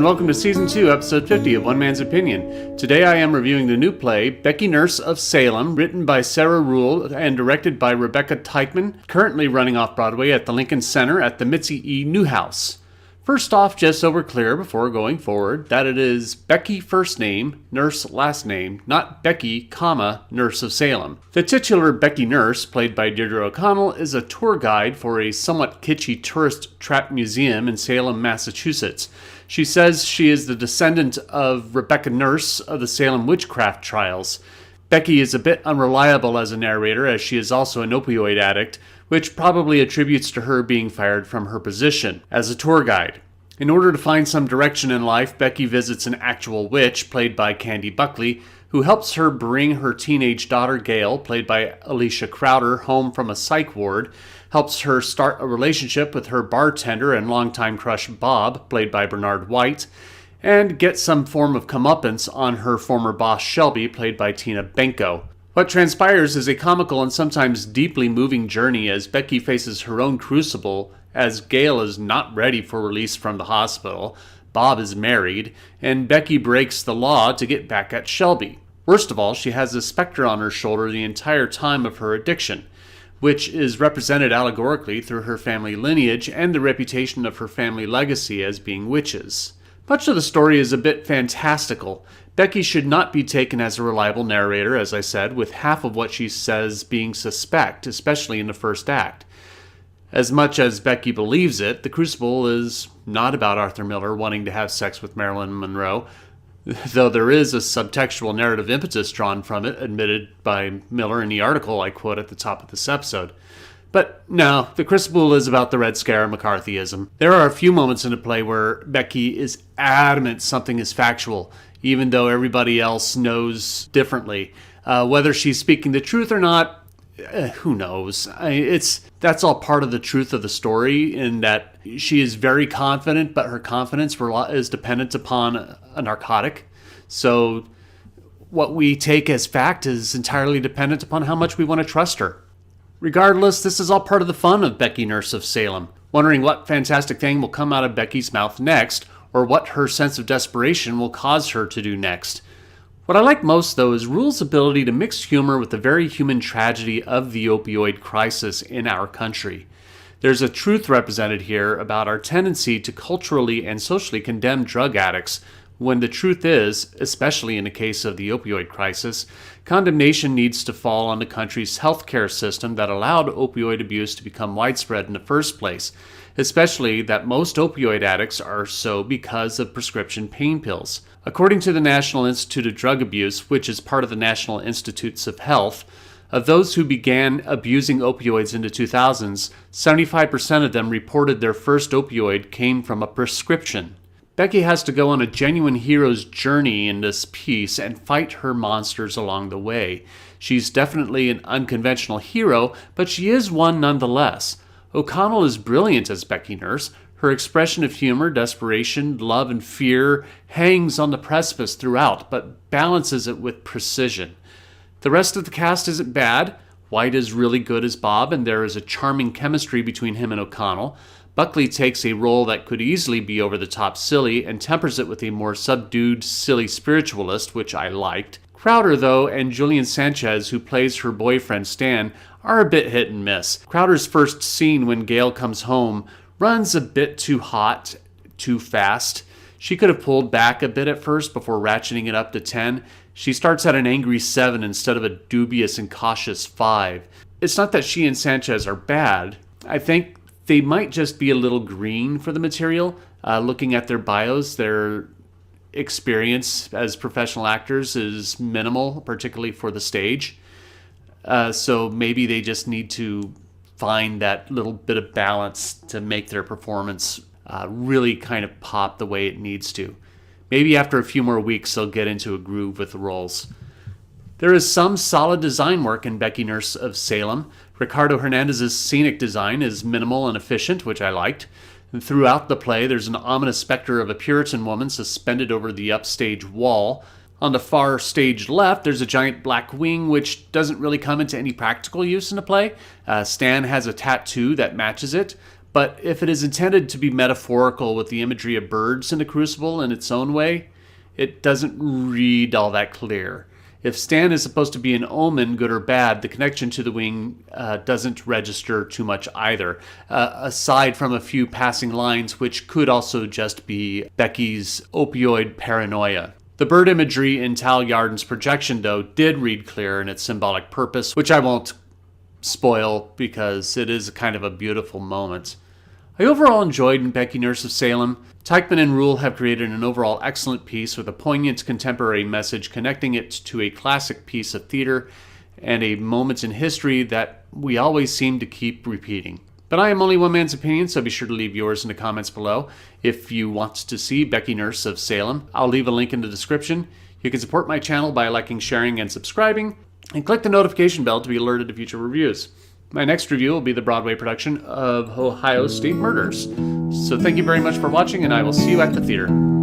welcome to Season 2, Episode 50 of One Man's Opinion. Today I am reviewing the new play, Becky Nurse of Salem, written by Sarah Ruhl and directed by Rebecca Taichman, currently running off-Broadway at the Lincoln Center at the Mitzi E. Newhouse. First off, just so we're clear before going forward, that it is Becky first name, Nurse last name, not Becky, comma, Nurse of Salem. The titular Becky Nurse, played by Dierdre O'Connell, is a tour guide for a somewhat kitschy tourist trap museum in Salem, Massachusetts. She says she is the descendant of Rebecca Nurse of the Salem witchcraft trials. Becky is a bit unreliable as a narrator, as she is also an opioid addict, which probably attributes to her being fired from her position as a tour guide. In order to find some direction in life, Becky visits an actual witch, played by Buckley, who helps her bring her teenage daughter Gail, played by Alicia Crowder, home from a psych ward, helps her start a relationship with her bartender and longtime crush Bob, played by Bernard White, and get some form of comeuppance on her former boss Shelby, played by Benko. What transpires is a comical and sometimes deeply moving journey as Becky faces her own crucible, as Gail is not ready for release from the hospital, Bob is married, and Becky breaks the law to get back at Shelby. Worst of all, she has a specter on her shoulder the entire time of her addiction, which is represented allegorically through her family lineage and the reputation of her family legacy as being witches. Much of the story is a bit fantastical. Becky should not be taken as a reliable narrator, as I said, with half of what she says being suspect, especially in the first act. As much as Becky believes it, The Crucible is not about Arthur Miller wanting to have sex with Marilyn Monroe, though there is a subtextual narrative impetus drawn from it, admitted by Miller in the article I quote at the top of this episode. But no, The Crucible is about the Red Scare and McCarthyism. There are a few moments in the play where Becky is adamant something is factual, even though everybody else knows differently. Whether she's speaking the truth or not, who knows? That's all part of the truth of the story, in that she is very confident, but her confidence is dependent upon a narcotic. So what we take as fact is entirely dependent upon how much we want to trust her. Regardless, this is all part of the fun of Becky Nurse of Salem, wondering what fantastic thing will come out of Becky's mouth next, or what her sense of desperation will cause her to do next. What I like most, though, is Ruhl's ability to mix humor with the very human tragedy of the opioid crisis in our country. There's a truth represented here about our tendency to culturally and socially condemn drug addicts, when the truth is, especially in the case of the opioid crisis, condemnation needs to fall on the country's healthcare system that allowed opioid abuse to become widespread in the first place, especially that most opioid addicts are so because of prescription pain pills. According to the National Institute of Drug Abuse, which is part of the National Institutes of Health, of those who began abusing opioids in the 2000s, 75% of them reported their first opioid came from a prescription. Becky has to go on a genuine hero's journey in this piece and fight her monsters along the way. She's definitely an unconventional hero, but she is one nonetheless. O'Connell is brilliant as Becky Nurse. Her expression of humor, desperation, love, and fear hangs on the precipice throughout, but balances it with precision. The rest of the cast isn't bad. White is really good as Bob, and there is a charming chemistry between him and O'Connell. Buckley takes a role that could easily be over-the-top silly and tempers it with a more subdued, silly spiritualist, which I liked. Crowder, though, and Julian Sanchez, who plays her boyfriend Stan, are a bit hit and miss. Crowder's first scene when Gail comes home runs a bit too hot, too fast. She could have pulled back a bit at first before ratcheting it up to 10. She starts at an angry 7 instead of a dubious and cautious 5. It's not that she and Sanchez are bad. I think they might just be a little green for the material. Looking at their bios, their experience as professional actors is minimal, particularly for the stage. So maybe they just need to find that little bit of balance to make their performance really kind of pop the way it needs to. Maybe after a few more weeks, they'll get into a groove with the roles. There is some solid design work in Becky Nurse of Salem. Riccardo Hernandez's scenic design is minimal and efficient, which I liked. And throughout the play, there's an ominous specter of a Puritan woman suspended over the upstage wall. On the far stage left, there's a giant black wing, which doesn't really come into any practical use in the play. Stan has a tattoo that matches it. but if it is intended to be metaphorical with the imagery of birds in the crucible in its own way, it doesn't read all that clear. If Stan is supposed to be an omen, good or bad, the connection to the wing doesn't register too much either, aside from a few passing lines which could also just be Becky's opioid paranoia. The bird imagery in Tal Yarden's projection, though, did read clear in its symbolic purpose, which I won't spoil because it is kind of a beautiful moment. I overall enjoyed Becky Nurse of Salem. Taichman and Ruhl have created an overall excellent piece with a poignant contemporary message connecting it to a classic piece of theater and a moment in history that we always seem to keep repeating. But I am only one man's opinion, so be sure to leave yours in the comments below. If you want to see Becky Nurse of Salem, I'll leave a link in the description. You can support my channel by liking, sharing, and subscribing, and click the notification bell to be alerted to future reviews. My next review will be the Broadway production of Ohio State Murders. So thank you very much for watching, and I will see you at the theater.